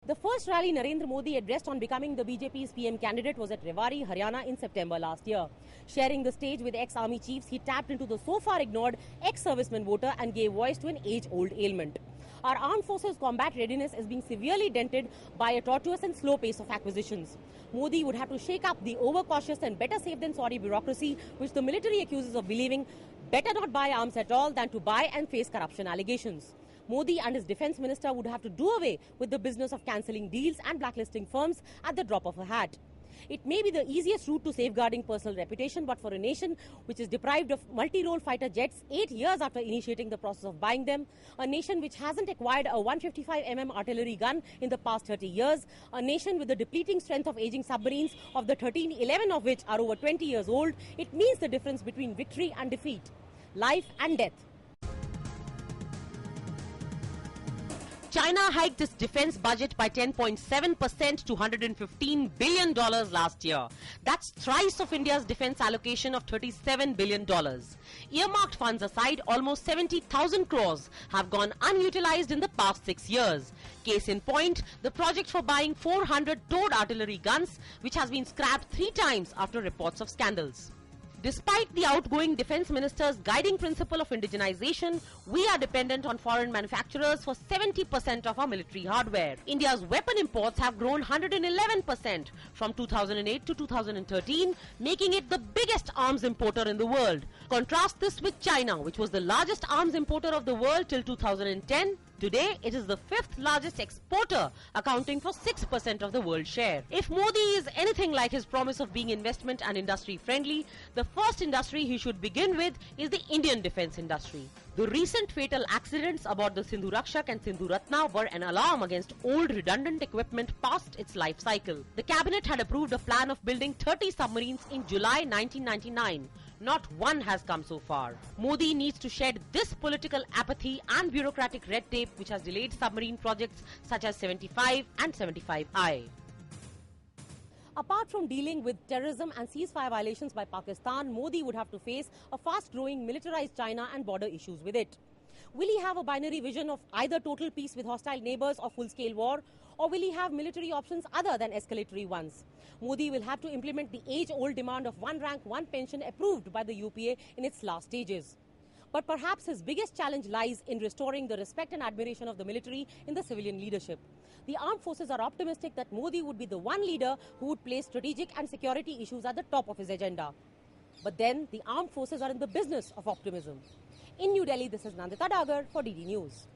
The first rally Narendra Modi addressed on becoming the BJP's PM candidate was at Rewari, Haryana in September last year. Sharing the stage with ex-army chiefs, he tapped into the so far ignored ex-serviceman voter and gave voice to an age-old ailment. Our armed forces' combat readiness is being severely dented by a tortuous and slow pace of acquisitions. Modi would have to shake up the overcautious and better safe than sorry bureaucracy which the military accuses of believing better not buy arms at all than to buy and face corruption allegations. Modi and his defence minister would have to do away with the business of cancelling deals and blacklisting firms at the drop of a hat. It may be the easiest route to safeguarding personal reputation, but for a nation which is deprived of multi-role fighter jets 8 years after initiating the process of buying them, a nation which hasn't acquired a 155mm artillery gun in the past 30 years, a nation with the depleting strength of aging submarines, of the 11 of which are over 20 years old, it means the difference between victory and defeat, life and death. China hiked its defense budget by 10.7% to $115 billion last year. That's thrice of India's defense allocation of $37 billion. Earmarked funds aside, almost 70,000 crores have gone unutilized in the past 6 years. Case in point, the project for buying 400 towed artillery guns, which has been scrapped 3 times after reports of scandals. Despite the outgoing defense minister's guiding principle of indigenization, we are dependent on foreign manufacturers for 70% of our military hardware. India's weapon imports have grown 111% from 2008 to 2013, making it the biggest arms importer in the world. Contrast this with China, which was the largest arms importer of the world till 2010. Today, it is the 5th largest exporter, accounting for 6% of the world share. If Modi is anything like his promise of being investment and industry friendly, the first industry he should begin with is the Indian defense industry. The recent fatal accidents aboard the Sindhu Rakshak and Sindhu Ratna were an alarm against old redundant equipment past its life cycle. The cabinet had approved a plan of building 30 submarines in July 1999. Not one has come so far. Modi needs to shed this political apathy and bureaucratic red tape which has delayed submarine projects such as 75 and 75I. Apart from dealing with terrorism and ceasefire violations by Pakistan, Modi would have to face a fast-growing militarized China and border issues with it. Will he have a binary vision of either total peace with hostile neighbors or full-scale war? Or will he have military options other than escalatory ones? Modi will have to implement the age-old demand of one rank, one pension approved by the UPA in its last stages. But perhaps his biggest challenge lies in restoring the respect and admiration of the military in the civilian leadership. The armed forces are optimistic that Modi would be the one leader who would place strategic and security issues at the top of his agenda. But then the armed forces are in the business of optimism. In New Delhi, this is Nandita Dagar for DD News.